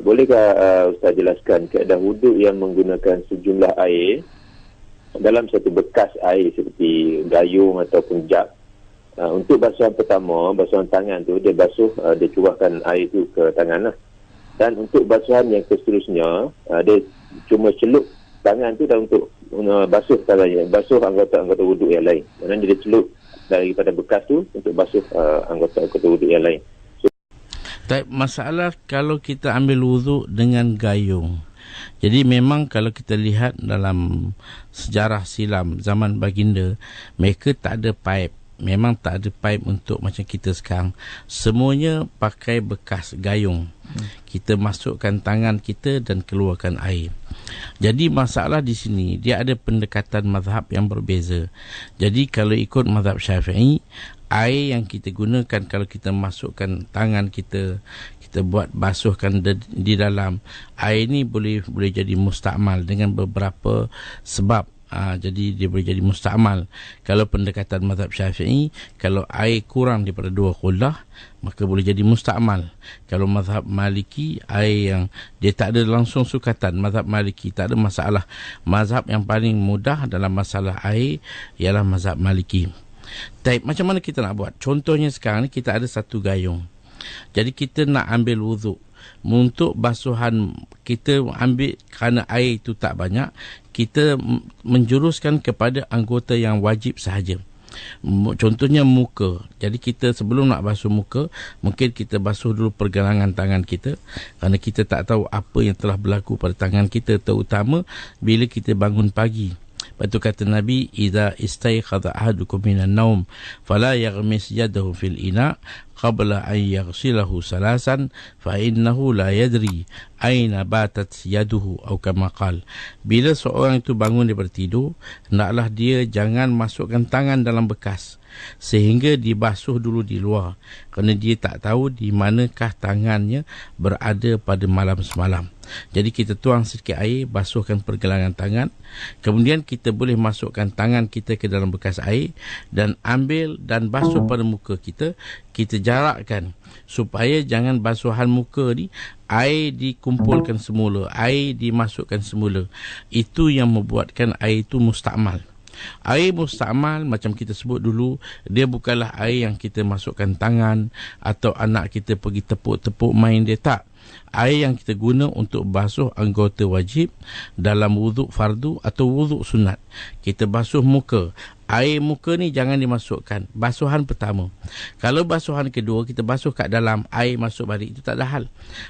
Bolehkah Ustaz jelaskan keadaan wuduk yang menggunakan sejumlah air dalam satu bekas air seperti gayung ataupun jug? Untuk basuhan pertama, basuhan tangan tu, dia basuh, dia curahkan air tu ke tangan lah. Dan untuk basuhan yang seterusnya, dia cuma celup tangan tu dan untuk basuh tangannya, basuh anggota-anggota wuduk yang lain. Maksudnya dia celup daripada bekas tu untuk basuh anggota-anggota wuduk yang lain. Tak masalah kalau kita ambil wuduk dengan gayung. Jadi memang kalau kita lihat dalam sejarah silam zaman baginda, mereka tak ada pipe. Memang tak ada pipe untuk macam kita sekarang. Semuanya pakai bekas gayung. Kita masukkan tangan kita dan keluarkan air. Jadi masalah di sini, dia ada pendekatan mazhab yang berbeza. Jadi kalau ikut mazhab Syafi'i, air yang kita gunakan kalau kita masukkan tangan kita, kita buat basuhkan di dalam, air ni boleh jadi mustakmal dengan beberapa sebab. Jadi dia boleh jadi mustakmal. Kalau pendekatan mazhab Syafi'i, kalau air kurang daripada 2 qullah, maka boleh jadi mustakmal. Kalau mazhab Maliki, air yang dia tak ada langsung sukatan, mazhab Maliki tak ada masalah. Mazhab yang paling mudah dalam masalah air ialah mazhab Maliki. Macam mana kita nak buat? Contohnya sekarang ni kita ada satu gayung. Jadi kita nak ambil wuduk. Untuk basuhan kita ambil kerana air itu tak banyak, kita menjuruskan kepada anggota yang wajib sahaja. Contohnya muka. Jadi kita sebelum nak basuh muka, mungkin kita basuh dulu pergelangan tangan kita, kerana kita tak tahu apa yang telah berlaku pada tangan kita, terutama bila kita bangun pagi. Lepas tu kata Nabi, "Idza istayqadha ahadukum minan naum fala yaghmis yadahu fil ina qabla an yaghsilahu salasan fa innahu la yadri aina batat yaduhu atau kama qala." Bila seorang itu bangun daripada tidur, hendaklah dia jangan masukkan tangan dalam bekas sehingga dibasuh dulu di luar, kerana dia tak tahu di manakah tangannya berada pada malam semalam. Jadi kita tuang sedikit air, basuhkan pergelangan tangan, kemudian kita boleh masukkan tangan kita ke dalam bekas air dan ambil dan basuh pada muka kita. Kita jarakkan supaya jangan basuhan muka ni air dikumpulkan semula, air dimasukkan semula. Itu yang membuatkan air itu mustakmal. Air mustakmal macam kita sebut dulu, dia bukanlah air yang kita masukkan tangan atau anak kita pergi tepuk-tepuk main, dia tak. Air yang kita guna untuk basuh anggota wajib dalam wuduk fardu atau wuduk sunat. Kita basuh muka. Air muka ni jangan dimasukkan. Basuhan pertama. Kalau basuhan kedua, kita basuh kat dalam, air masuk balik, itu tak ada hal.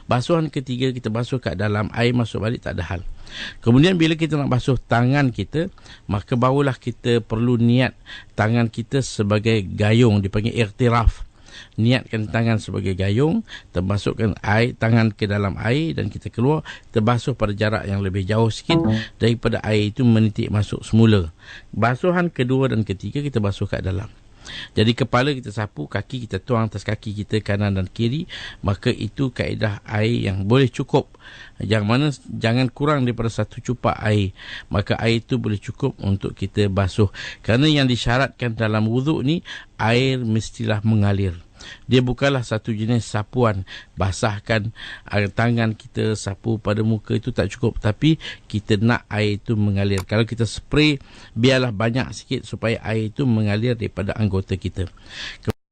Basuhan ketiga, kita basuh kat dalam, air masuk balik, tak ada hal. Kemudian bila kita nak basuh tangan kita, maka barulah kita perlu niat tangan kita sebagai gayung, dipanggil iktiraf. Niatkan tangan sebagai gayung, termasukkan air, tangan ke dalam air dan kita keluar, terbasuh pada jarak yang lebih jauh sikit daripada air itu menitik masuk semula. Basuhan kedua dan ketiga kita basuh kat dalam. Jadi kepala kita sapu, kaki kita tuang atas kaki kita kanan dan kiri, maka itu kaedah air yang boleh cukup. Yang mana jangan kurang daripada 1 cupak air, maka air itu boleh cukup untuk kita basuh. Kerana yang disyaratkan dalam wuduk ni, air mestilah mengalir. Dia bukanlah satu jenis sapuan, basahkan tangan kita, sapu pada muka, itu tak cukup. Tapi kita nak air itu mengalir. Kalau kita spray, biarlah banyak sikit supaya air itu mengalir daripada anggota kita.